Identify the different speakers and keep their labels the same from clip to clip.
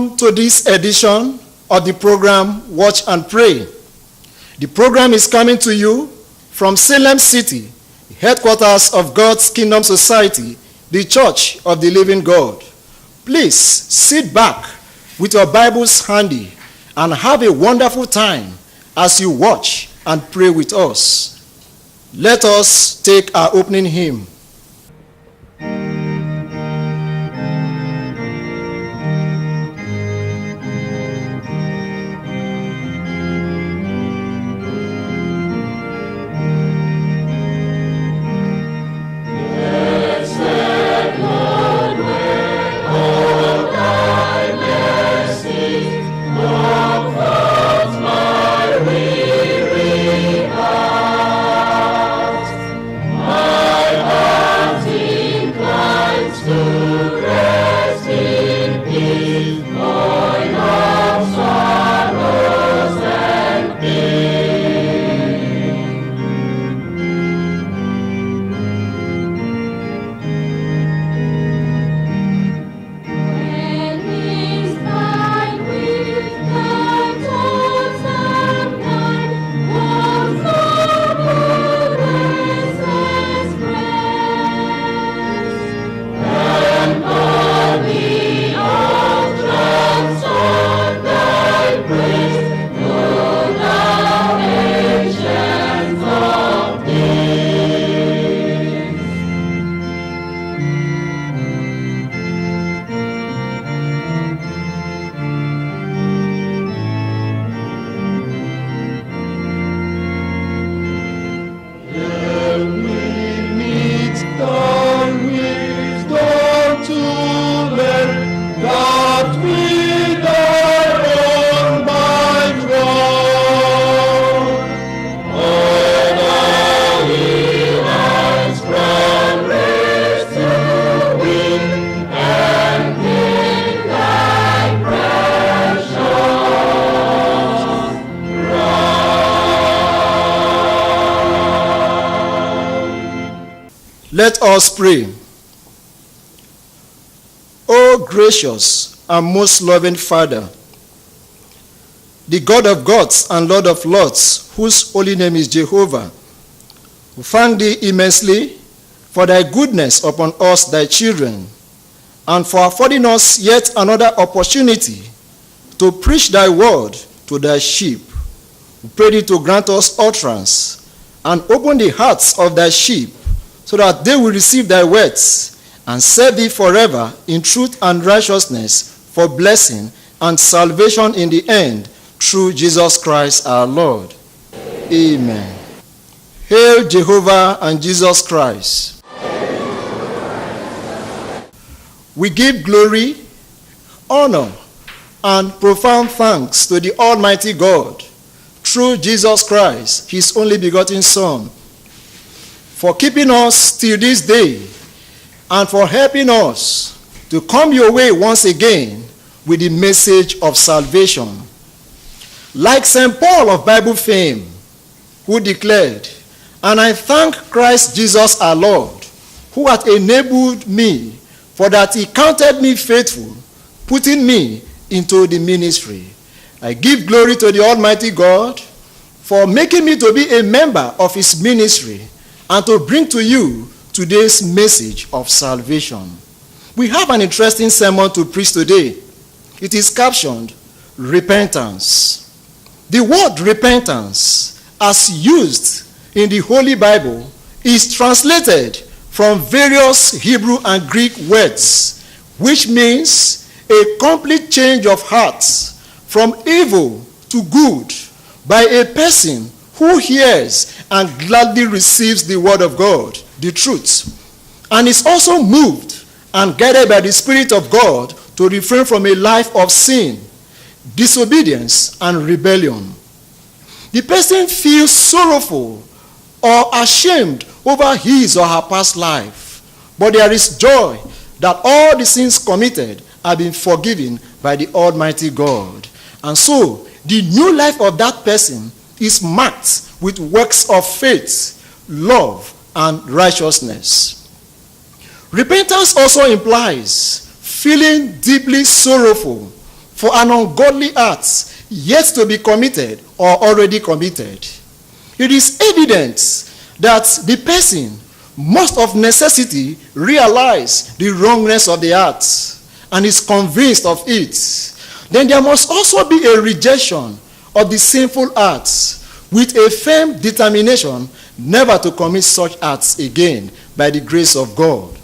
Speaker 1: Welcome to this edition of the program Watch and Pray. The program is coming to you from Salem City, headquarters of God's Kingdom Society, the Church of the Living God. Please sit back with your Bibles handy and have a wonderful time as you watch and pray with us. Let us take our opening hymn. Let us pray. O gracious and most loving Father, the God of gods and Lord of lords, whose holy name is Jehovah, we thank thee immensely for thy goodness upon us, thy children, and for affording us yet another opportunity to preach thy word to thy sheep. We pray thee to grant us utterance and open the hearts of thy sheep, so that they will receive thy words and serve thee forever in truth and righteousness for blessing and salvation in the end, through Jesus Christ our Lord. Amen. Hail Jehovah and Jesus Christ. We give glory, honor, and profound thanks to the Almighty God, through Jesus Christ, his only begotten Son, for keeping us till this day and for helping us to come your way once again with the message of salvation. Like St. Paul of Bible fame, who declared, "And I thank Christ Jesus our Lord, who hath enabled me, for that he counted me faithful, putting me into the ministry." I give glory to the Almighty God for making me to be a member of his ministry and to bring to you today's message of salvation. We have an interesting sermon to preach today. It is captioned, Repentance. The word repentance, as used in the Holy Bible, is translated from various Hebrew and Greek words, which means a complete change of heart from evil to good by a person who hears and gladly receives the word of God, the truth, and is also moved and guided by the Spirit of God to refrain from a life of sin, disobedience, and rebellion. The person feels sorrowful or ashamed over his or her past life, but there is joy that all the sins committed have been forgiven by the Almighty God. And so, the new life of that person is marked with works of faith, love, and righteousness. Repentance also implies feeling deeply sorrowful for an ungodly act yet to be committed or already committed. It is evident that the person must of necessity realize the wrongness of the act and is convinced of it. Then there must also be a rejection of the sinful acts with a firm determination never to commit such acts again by the grace of God.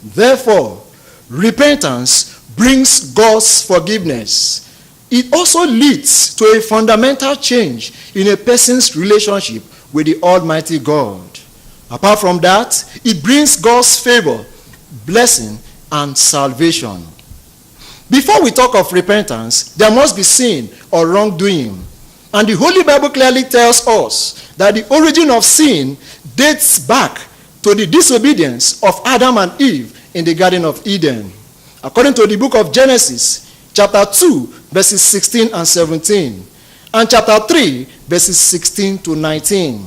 Speaker 1: Therefore, repentance brings God's forgiveness. It also leads to a fundamental change in a person's relationship with the Almighty God. Apart from that, it brings God's favor, blessing, and salvation. Before we talk of repentance, there must be sin or wrongdoing. And the Holy Bible clearly tells us that the origin of sin dates back to the disobedience of Adam and Eve in the Garden of Eden. According to the book of Genesis, chapter 2, verses 16 and 17, and chapter 3, verses 16 to 19.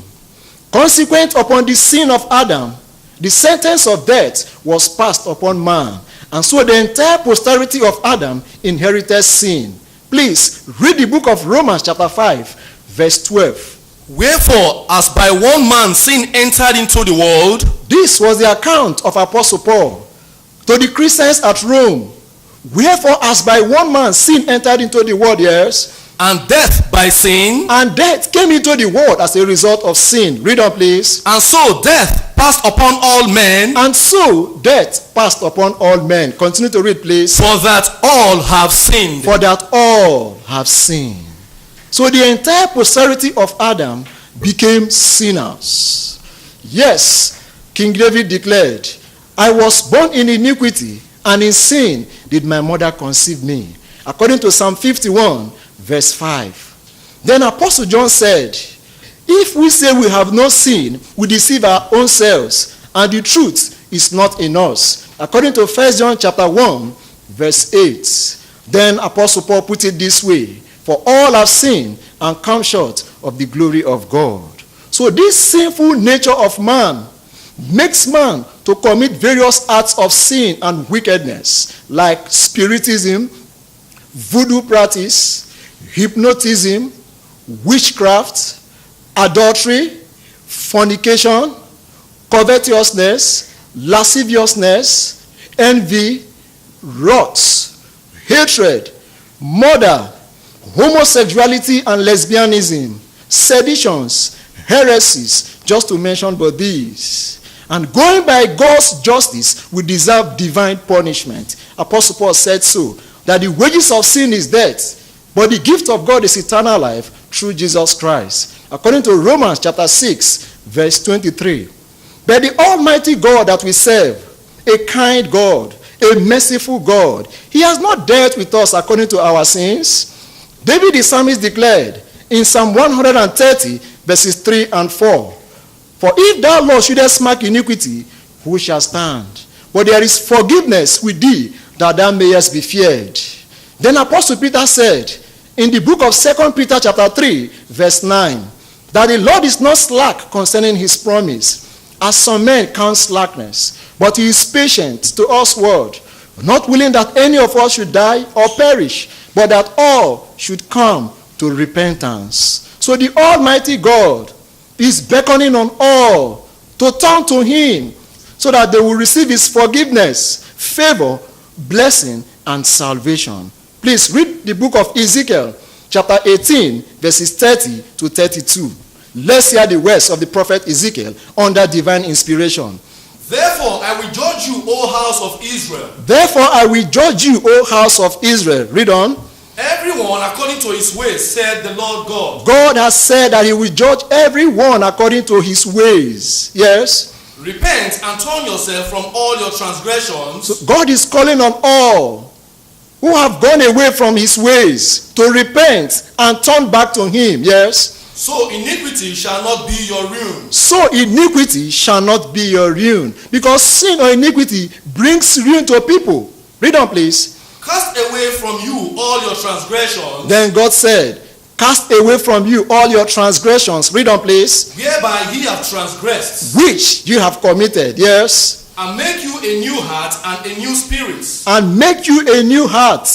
Speaker 1: Consequent upon the sin of Adam, the sentence of death was passed upon man, and so the entire posterity of Adam inherited sin. Please read the book of Romans chapter 5, verse 12.
Speaker 2: Wherefore, as by one man sin entered into the world,
Speaker 1: this was the account of Apostle Paul to the Christians at Rome. Wherefore, as by one man sin entered into the world, yes,
Speaker 2: and death by sin,
Speaker 1: and death came into the world as a result of sin. Read on, please.
Speaker 2: and so death passed upon all men,
Speaker 1: And so death passed upon all men. Continue to read, please.
Speaker 2: for that all have sinned.
Speaker 1: For that all have sinned. So the entire posterity of Adam became sinners. Yes, King David declared, I was born in iniquity, and in sin did my mother conceive me. According to Psalm 51, verse 5. Then Apostle John said, if we say we have no sin, we deceive our own selves, and the truth is not in us. According to 1 John chapter 1, verse 8. Then Apostle Paul put it this way, for all have sinned and come short of the glory of God. So this sinful nature of man makes man to commit various acts of sin and wickedness, like spiritism, voodoo practice, hypnotism, witchcraft, adultery, fornication, covetousness, lasciviousness, envy, wrath, hatred, murder, homosexuality and lesbianism, seditions, heresies, just to mention but these. And going by God's justice, we deserve divine punishment. Apostle Paul said so, that the wages of sin is death, but the gift of God is eternal life through Jesus Christ. According to Romans chapter 6, verse 23. But the Almighty God that we serve, a kind God, a merciful God, he has not dealt with us according to our sins. David the psalmist declared in Psalm 130, verses 3 and 4, for if thou, Lord, shouldest mark iniquity, who shall stand? But there is forgiveness with thee, that thou mayest be feared. Then Apostle Peter said in the book of 2 Peter chapter 3, verse 9, that the Lord is not slack concerning his promise, as some men count slackness, but he is patient to usward, not willing that any of us should die or perish, but that all should come to repentance. So the Almighty God is beckoning on all to turn to him so that they will receive his forgiveness, favor, blessing, and salvation. Please read the book of Ezekiel, chapter 18, verses 30 to 32. Let's hear the words of the prophet Ezekiel under divine inspiration.
Speaker 2: Therefore I will judge you, O house of Israel.
Speaker 1: Therefore I will judge you, O house of Israel. Read on.
Speaker 2: Everyone according to his ways, said the Lord God.
Speaker 1: God has said that he will judge everyone according to his ways. Yes.
Speaker 2: Repent and turn yourself from all your transgressions.
Speaker 1: So God is calling on all who have gone away from his ways to repent and turn back to him. Yes.
Speaker 2: So iniquity shall not be your ruin.
Speaker 1: So iniquity shall not be your ruin. Because sin or iniquity brings ruin to people. Read on, please.
Speaker 2: Cast away from you all your transgressions.
Speaker 1: Then God said, cast away from you all your transgressions. Read on, please.
Speaker 2: Whereby ye have transgressed.
Speaker 1: Which you have committed. Yes.
Speaker 2: And make you a new heart and a new spirit.
Speaker 1: And make you a new heart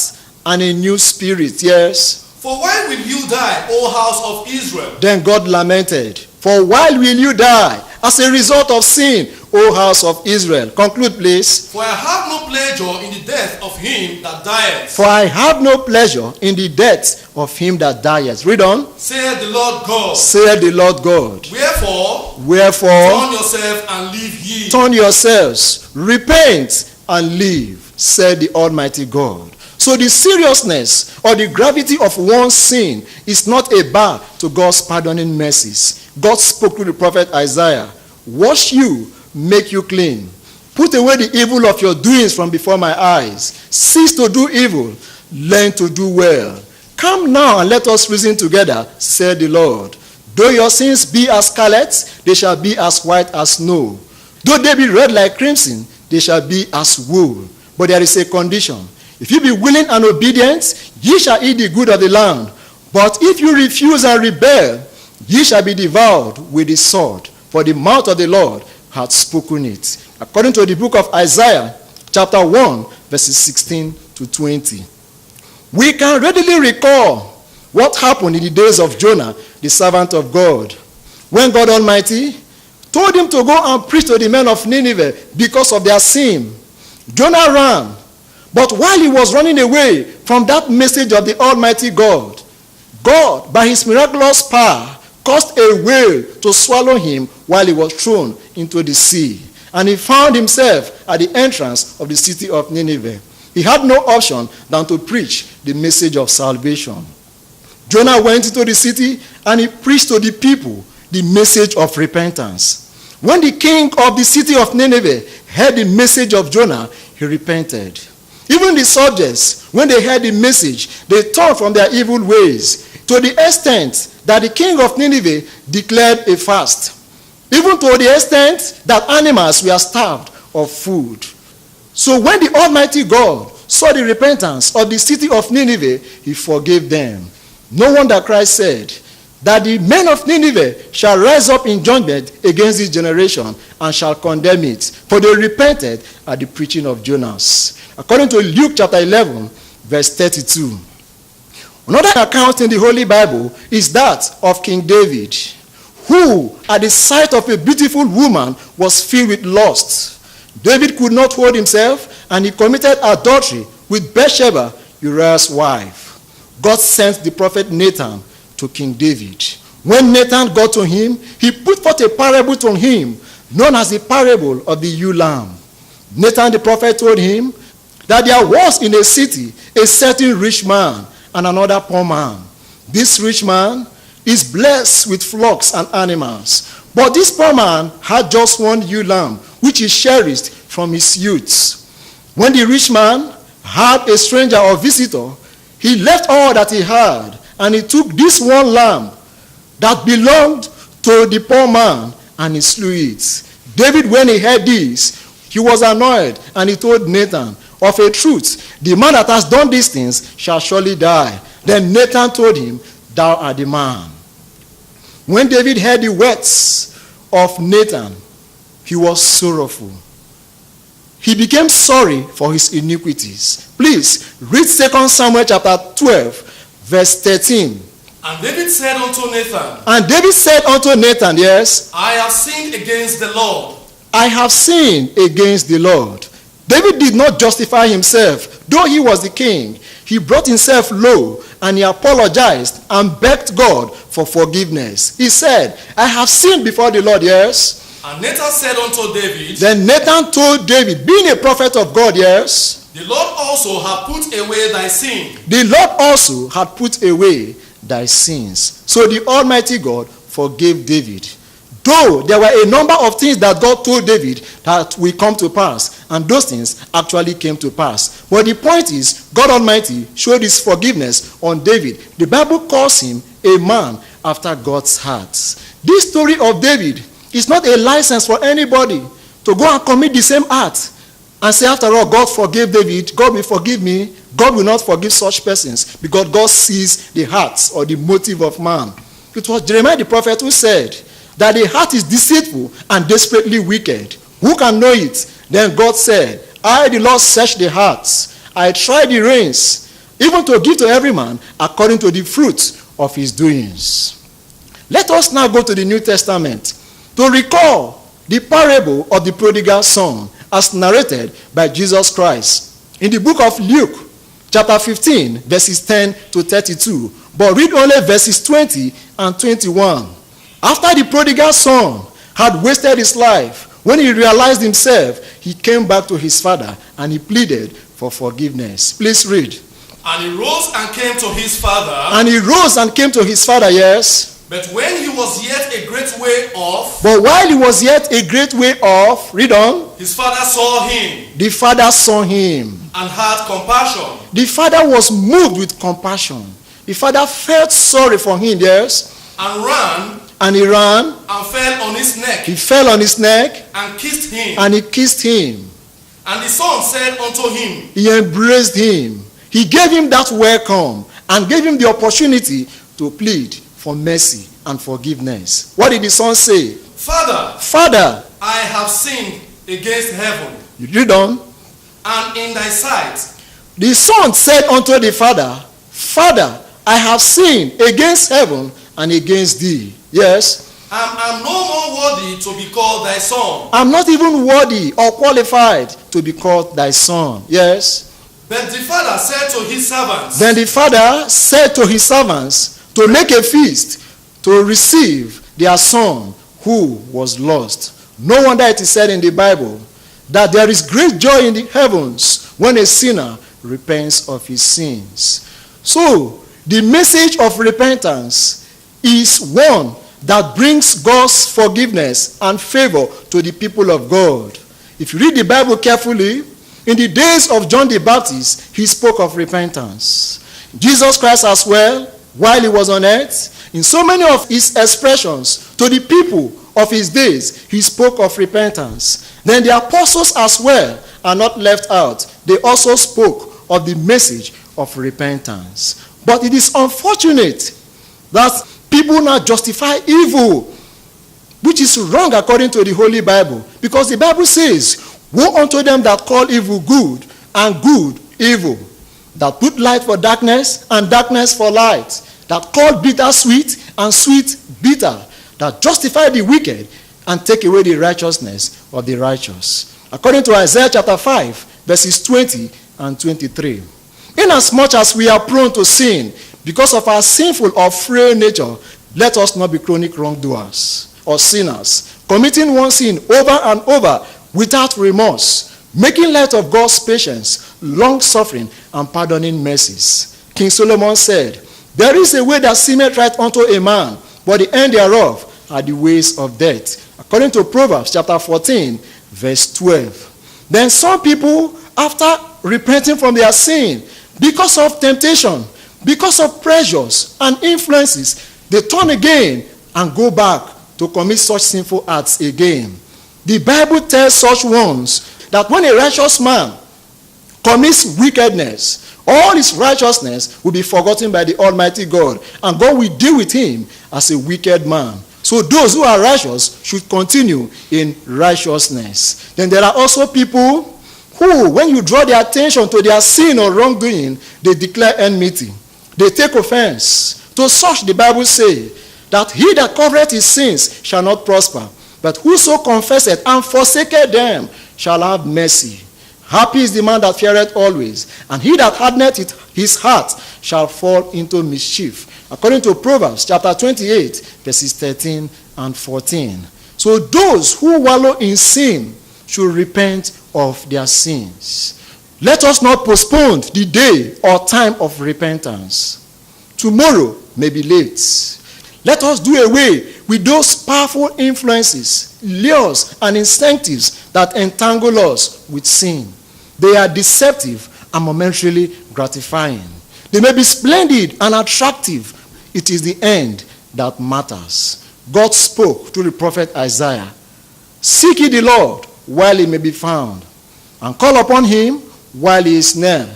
Speaker 1: and a new spirit. Yes.
Speaker 2: For why will you die, O house of Israel?
Speaker 1: Then God lamented, for why will you die as a result of sin, O house of Israel? Conclude, please.
Speaker 2: For I have no pleasure in the death of him that dieth.
Speaker 1: For I have no pleasure in the death of him that dieth. Read on.
Speaker 2: Saith the Lord God.
Speaker 1: Saith the Lord God.
Speaker 2: Wherefore, turn yourself and live ye.
Speaker 1: Turn yourselves, repent and live, said the Almighty God. So the seriousness or the gravity of one's sin is not a bar to God's pardoning mercies. God spoke to the prophet Isaiah, wash you, make you clean. Put away the evil of your doings from before my eyes. Cease to do evil, learn to do well. Come now and let us reason together, said the Lord. Though your sins be as scarlet, they shall be as white as snow. Though they be red like crimson, they shall be as wool. But there is a condition. If you be willing and obedient, ye shall eat the good of the land. But if you refuse and rebel, ye shall be devoured with the sword. For the mouth of the Lord hath spoken it. According to the book of Isaiah, chapter 1, verses 16 to 20. We can readily recall what happened in the days of Jonah, the servant of God, when God Almighty told him to go and preach to the men of Nineveh because of their sin. Jonah ran. But while he was running away from that message of the Almighty God, God, by his miraculous power, caused a whale to swallow him while he was thrown into the sea. And he found himself at the entrance of the city of Nineveh. He had no option than to preach the message of salvation. Jonah went into the city and he preached to the people the message of repentance. When the king of the city of Nineveh heard the message of Jonah, he repented. Even the subjects, when they heard the message, they turned from their evil ways, to the extent that the king of Nineveh declared a fast. Even to the extent that animals were starved of food. So when the Almighty God saw the repentance of the city of Nineveh, he forgave them. No wonder Christ said that the men of Nineveh shall rise up in judgment against this generation and shall condemn it, for they repented at the preaching of Jonas. According to Luke chapter 11, verse 32. Another account in the Holy Bible is that of King David, who at the sight of a beautiful woman was filled with lust. David could not hold himself, and he committed adultery with Bathsheba, Uriah's wife. God sent the prophet Nathan to King David. When Nathan got to him, he put forth a parable to him, known as the parable of the ewe lamb. Nathan the prophet told him that there was in a city a certain rich man and another poor man. This rich man is blessed with flocks and animals, but this poor man had just one ewe lamb, which he cherished from his youth. When the rich man had a stranger or visitor, he left all that he had, and he took this one lamb that belonged to the poor man, and he slew it. David, when he heard this, he was annoyed, and he told Nathan, of a truth, the man that has done these things shall surely die. Then Nathan told him, thou art the man. When David heard the words of Nathan, he was sorrowful. He became sorry for his iniquities. Please, read 2 Samuel chapter 12, verse 13.
Speaker 2: And David said unto Nathan.
Speaker 1: And David said unto Nathan, yes.
Speaker 2: I have sinned against the Lord.
Speaker 1: I have sinned against the Lord. David did not justify himself, though he was the king. He brought himself low, and he apologized and begged God for forgiveness. He said, I have sinned before the Lord, yes.
Speaker 2: And Nathan said unto David.
Speaker 1: Then Nathan told David, being a prophet of God, yes.
Speaker 2: The Lord also had put away thy sin.
Speaker 1: The Lord also had put away thy sins. So the Almighty God forgave David. Though there were a number of things that God told David that will come to pass, and those things actually came to pass. But the point is, God Almighty showed his forgiveness on David. The Bible calls him a man after God's heart. This story of David is not a license for anybody to go and commit the same act and say, after all, God forgave David, God will forgive me. God will not forgive such persons, because God sees the hearts or the motive of man. It was Jeremiah the prophet who said that the heart is deceitful and desperately wicked. Who can know it? Then God said, I, the Lord, search the hearts. I try the reins, even to give to every man according to the fruit of his doings. Let us now go to the New Testament to recall the parable of the prodigal son as narrated by Jesus Christ in the book of Luke, chapter 15, verses 10 to 32. But read only verses 20 and 21. After the prodigal son had wasted his life, when he realized himself, he came back to his father and he pleaded for forgiveness. Please read.
Speaker 2: And he rose and came to his father.
Speaker 1: And he rose and came to his father, yes.
Speaker 2: But when he was yet a great way off,
Speaker 1: But while he was yet a great way off, read on.
Speaker 2: his father saw him
Speaker 1: The father saw him.
Speaker 2: and had compassion.
Speaker 1: The father was moved with compassion. The father felt sorry for him, yes.
Speaker 2: And ran
Speaker 1: And he ran.
Speaker 2: and fell on his neck
Speaker 1: He fell on his neck
Speaker 2: and kissed him.
Speaker 1: and he kissed him.
Speaker 2: And the son said unto him,
Speaker 1: He embraced him. He gave him that welcome and gave him the opportunity to plead for mercy and forgiveness. What did the son say?
Speaker 2: Father,
Speaker 1: Father,
Speaker 2: I have sinned against heaven
Speaker 1: you read on.
Speaker 2: and in thy sight.
Speaker 1: The son said unto the father, Father, I have sinned against heaven and against thee. Yes.
Speaker 2: I'm no more worthy to be called thy son.
Speaker 1: I'm not even worthy or qualified to be called thy son. Yes.
Speaker 2: But the father said to his servants,
Speaker 1: Then the father said to his servants to make a feast to receive their son who was lost. No wonder it is said in the Bible that there is great joy in the heavens when a sinner repents of his sins. So, the message of repentance is one that brings God's forgiveness and favor to the people of God. If you read the Bible carefully, in the days of John the Baptist, he spoke of repentance. Jesus Christ as well, while he was on earth, in so many of his expressions to the people of his days, he spoke of repentance. Then the apostles as well are not left out. They also spoke of the message of repentance. But it is unfortunate that people now justify evil, which is wrong according to the Holy Bible. Because the Bible says, woe unto them that call evil good, and good evil, that put light for darkness, and darkness for light, that call bitter sweet, and sweet bitter, that justify the wicked, and take away the righteousness of the righteous. According to Isaiah chapter 5, verses 20 and 23. Inasmuch as we are prone to sin, because of our sinful or frail nature, let us not be chronic wrongdoers or sinners, committing one sin over and over without remorse, making light of God's patience, long-suffering, and pardoning mercies. King Solomon said, there is a way that seemeth right unto a man, but the end thereof are the ways of death. According to Proverbs chapter 14, verse 12. Then some people, after repenting from their sin, because of temptation, because of pressures and influences, they turn again and go back to commit such sinful acts again. The Bible tells such ones that when a righteous man commits wickedness, all his righteousness will be forgotten by the Almighty God, and God will deal with him as a wicked man. So those who are righteous should continue in righteousness. Then there are also people who, when you draw their attention to their sin or wrongdoing, they declare enmity. They take offense. To such the Bible says that he that covereth his sins shall not prosper, but whoso confesseth and forsaketh them shall have mercy. Happy is the man that feareth always, and he that hardeneth his heart shall fall into mischief. According to Proverbs chapter 28, verses 13 and 14. So those who wallow in sin should repent of their sins. Let us not postpone the day or time of repentance. Tomorrow may be late. Let us do away with those powerful influences, lures, and incentives that entangle us with sin. They are deceptive and momentarily gratifying. They may be splendid and attractive. It is the end that matters. God spoke to the prophet Isaiah, seek ye the Lord while he may be found, and call upon him while he is near.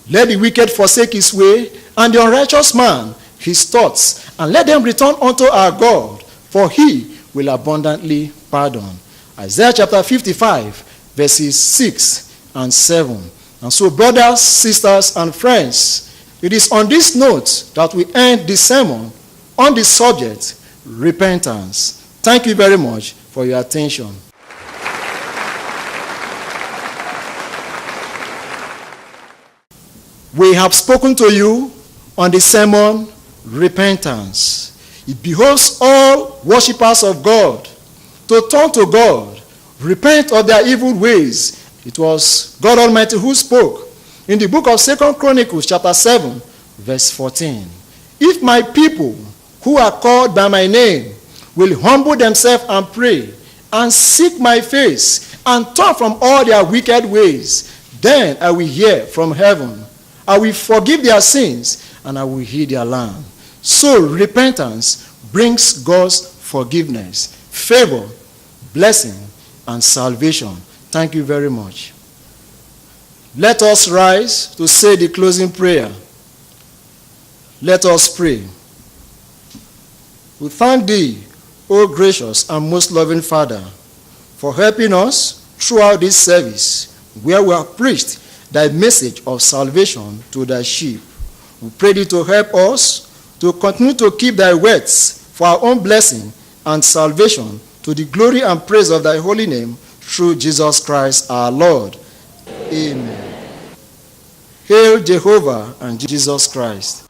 Speaker 1: Let the wicked forsake his way, and the unrighteous man his thoughts, and let them return unto our God, for he will abundantly pardon. Isaiah chapter 55, verses 6 and 7. And so, brothers, sisters, and friends, It is on this note that we end the sermon on the subject, repentance. Thank you very much for your attention. We have spoken to you on the sermon, repentance. It behoves all worshippers of God to turn to God, repent of their evil ways. It was God Almighty who spoke in the book of 2 Chronicles chapter 7, verse 14. If my people who are called by my name will humble themselves and pray and seek my face and turn from all their wicked ways, then I will hear from heaven. I will forgive their sins and I will heal their land. So repentance brings God's forgiveness, favor, blessing, and salvation. Thank you very much. Let us rise to say the closing prayer. Let us pray. We thank thee, O gracious and most loving Father, for helping us throughout this service where we have preached thy message of salvation to thy sheep. We pray thee to help us to continue to keep thy words for our own blessing and salvation to the glory and praise of thy holy name through Jesus Christ our Lord. Amen. Hail Jehovah and Jesus Christ.